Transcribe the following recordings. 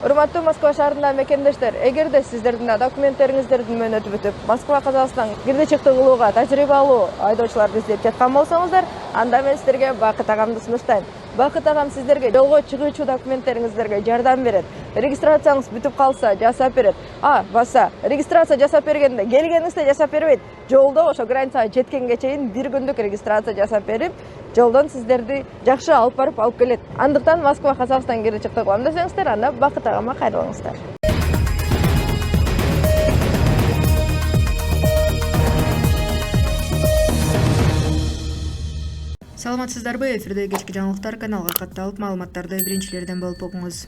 Урматтуу Москва шаарында мекендештер, эгерде сиздердин документтериңиздердин мөөнөтү бүтүп, Москва Казакстан кирди чыкты кылууга тажрыйба алуу айдоочуларды издеп жаткан болсоңуздар, анда мен сиздерге Бакыт агамды сунуштайм. Бакыт агам сиздерге жолго чыгуучу документтериңиздерге жардам берет. Регистрацияңыз бүтүп калса жасап берет. Баса регистрация жасап бергенде келгениңизде жасап бербейт. Жолдо ошо границага жеткенге чейин бир күндүк регистрация жасап берип, жолдон сиздерди жакшы алып барып алып келет. Андыктан Москва Казакстан кирди чыкты кылам десеңиздер, анда Бакыт агама кайрылыңыздар. Саламатсыздарбы? Эфирде кечки жаңылыктар, каналга катталып маалыматтарды биринчилерден болуп окуңуз.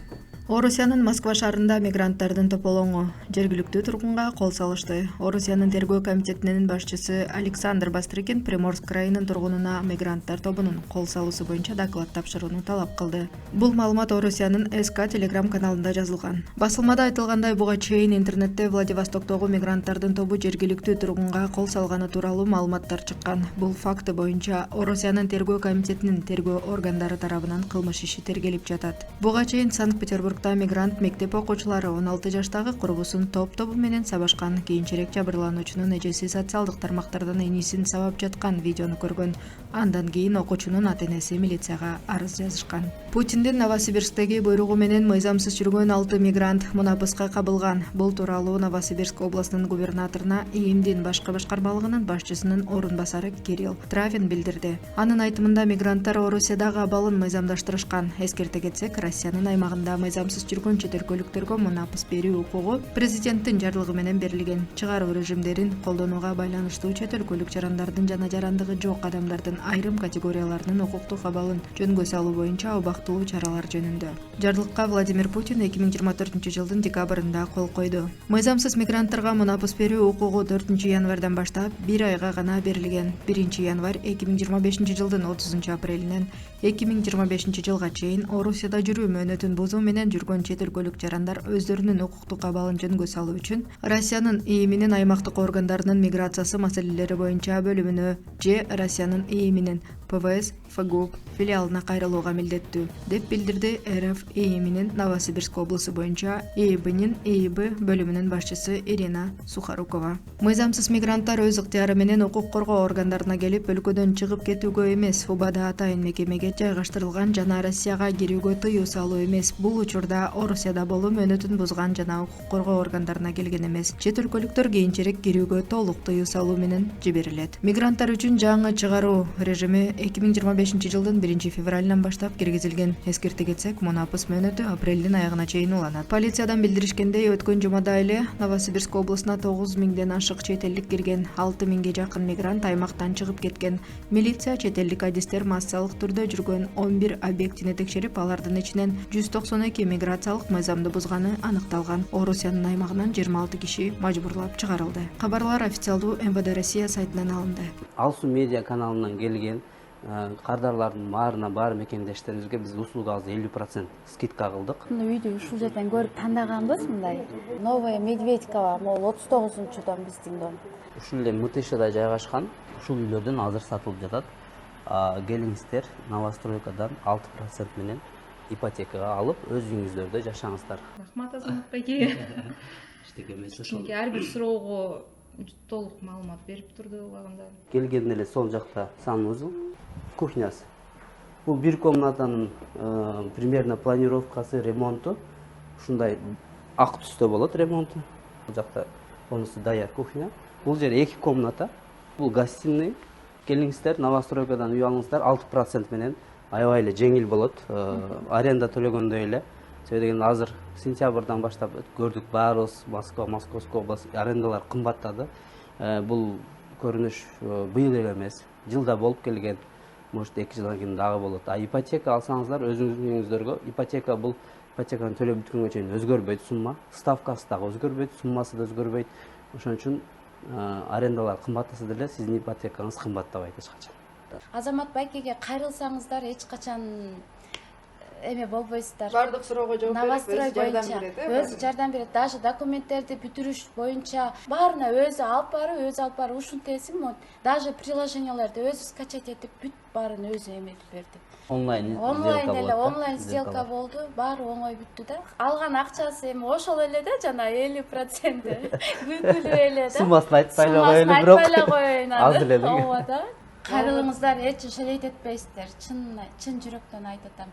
Орусиянын Москва шаарында мигранттардын тополоңу жергиликтүү тургунга кол салышты. Орусиянын тергөө комитетинин башчысы Александр Бастрыкин Приморск районунун тургунуна мигранттар тобунун кол салуусу боюнча доклад тапшырууну талап кылды. Бул маалымат Орусиянын СК Телеграм каналында жазылган. Басылмада айтылгандай, буга чейин интернетте Владивостоктогу мигранттардын тобу жергиликтүү тургунга кол салганы тууралуу маалыматтар чыккан. Бул факты боюнча Орусиянын тергөө комитетинин тергөө органдары тарабынан кылмыш иши тергелип жатат. Буга чейин Санкт-Петербургда мигрант мектеп окуучулары 16 жаштагы курбусун топ-тобу менен сабашкан. Кийинчерээк жабырлануучунун эжеси социалдык тармактардан энисин сабап жаткан видеону көргөн. Андан кийин окуучунун ата-энеси милицияга арыз жазышкан. Путиндин Новосибирсктеги буйругу менен мыйзамсыз жүргөн 6 мигрант мунапыска кабылган. Бул тууралуу Новосибирск областынын губернаторуна ИИМдин башкы башкармалыгынын башчысынын орун басары Кирилл Травин билдирди. Анын айтымында мигранттар Орусиядагы абалын мыйзамдаштырышкан. Эскерте кетсек, Россиянын аймагында мыйзамсыз жүргөн чет өлкөлүктөргө мунапыс берүү укугу президенттин жарлыгы менен берилген. Чыгаруу режимдерин колдонууга байланыштуу чет өлкөлүк жарандардын жана жарандыгы жок адамдардын айрым категорияларынын укуктук абалын жөнгө салуу боюнча убактылуу чаралар жөнүндө. Жарлыкка Владимир Путин 2024-жылдын декабрында кол койду. Мыйзамсыз мигранттарга мунапыс берүү укугу 4 январдан баштап 1 айга гана берилген. 1 январь 2025-жылдын 30 апрелинен 2025 жылга чейин Орусияда жүрүү мөөнөтүн бузуу менен жүргөн чет өлкөлүк жарандар өздөрүнүн укуктук абалын жөнгө салуу үчүн Россиянын ИИМинин аймактык органдарынын миграциясы маселелери боюнча бөлүмүнө же Россиянын ИИМинин ПВС ФГУП филиалына кайрылууга милдеттүү, деп билдирди РФ ИИМинин Новосибирск облусу боюнча ИИБнин ИИБ бөлүмүнүн башчысы Ирина Сухорукова. Мыйзамсыз мигранттар өз ыктыяры менен укук коргоо органдарына келип, өлкөдөн чыгып кетүүгө эмес, ФУБАда атайын мекемеге жайгаштырылган жана Россияга кирүүгө тыюу салуу эмес. Бул учурда Орусияда болуу мөөнөтүн бузган жана укук коргоо органдарына келген эмес. Чет өлкөлүктөр кийинчерээк кирүүгө толук тыюу салуу менен жиберилет. Мигранттар үчүн жаңы чыгаруу режими 2025-жылдын 1 февралынан баштап киргизилген. Эскерте кетсек, мунапыс мөөнөтү апрелдин аягына чейин уланат. Полициядан билдиришкендей, өткөн жумада эле Новосибирск облусуна 9000ден ашык чет элдик кирген, 6000ге жакын мигрант аймактан чыгып кеткен. Милиция чет элдик адистер массалык түрдө жүргөн 11 объектини текшерип, алардын ичинен 192 миграциялык мыйзамды бузганы аныкталган. Орусиянын аймагынан 26 киши мажбурлап чыгарылды. Кабарлар официалдуу МВД Россия сайтынан алынды. Алсу медиа каналынан келген кардарлардын баары мекендештерибизге биз услугабызды 50% скидка кылдык. Видео ушул жерден көрүп тандаганбыз, мындай. Новая Медведькова, могул 39-дон биздин дом. Ушул эле МТШда жайгашкан. Ушул үйлөрдөн азыр сатылып жатат. Келиңиздер новостройкадан 6% менен ипотекага алып, өз үйүңүздөрдө жашаңыздар. Рахмат Азамат байке. Эчтеке эмес ошол. Ар бир суроого толук маалымат берип турду убагында. Келгенде эле сол жакта санузел, кухнясы. Бул бир комнатанын примерно планировкасы, ремонту ушундай ак түстө болот ремонту. Бул жакта полностью даяр кухня. Бул жер 2 комната. Бул гостиный. Келиңиздер новостройкадан үй алыңыздар, 6% менен аябай эле жеңил болот. Аренда төлөгөндөй эле. Себеби дегенде азыр сентябрдан баштап көрдүк баарыбыз Московская область арендалар кымбаттады. Бул көрүнүш быйыл эле эмес, жылда болуп келген. Может 2 жылдан кийин дагы болот. Ипотека алсаңыздар өзүңүздүн үйүңүздөргө, ипотека бул ипотеканы төлөп бүткөнгө чейин өзгөрбөйт сумма, ставкасы дагы өзгөрбөйт, суммасы да өзгөрбөйт. Ошон үчүн арендалар кымбаттаса деле сиздин ипотекаңыз кымбаттабайт эч качан. Азамат байкеге кайрылсаңыздар эч качан эме болбойсуздар. Бардык суроого жооп берип, Новострой өзү жардам боюнча берет, өзү жардам берет. Даже документтерди бүтүрүш боюнча баарына өзү алып барып ушинтесиң, вот даже приложенияларды өзү скачать этип бүт баарын өзү эметип берди. Онлайн Онлайн сделка эле, болот да? онлайн сделка болду, баары оңой бүттү да. Алган акчасы эми ошол эле да, жана 50% бүкүлү эле да. Суммасын айтпай эле Суммасын коелу, бирок айтпай эле коеюн аз аны. эле да. Ооба да. Кайрылыңыздар, эч жалейт этпейсиздер. Чын жүрөктөн айтып атам.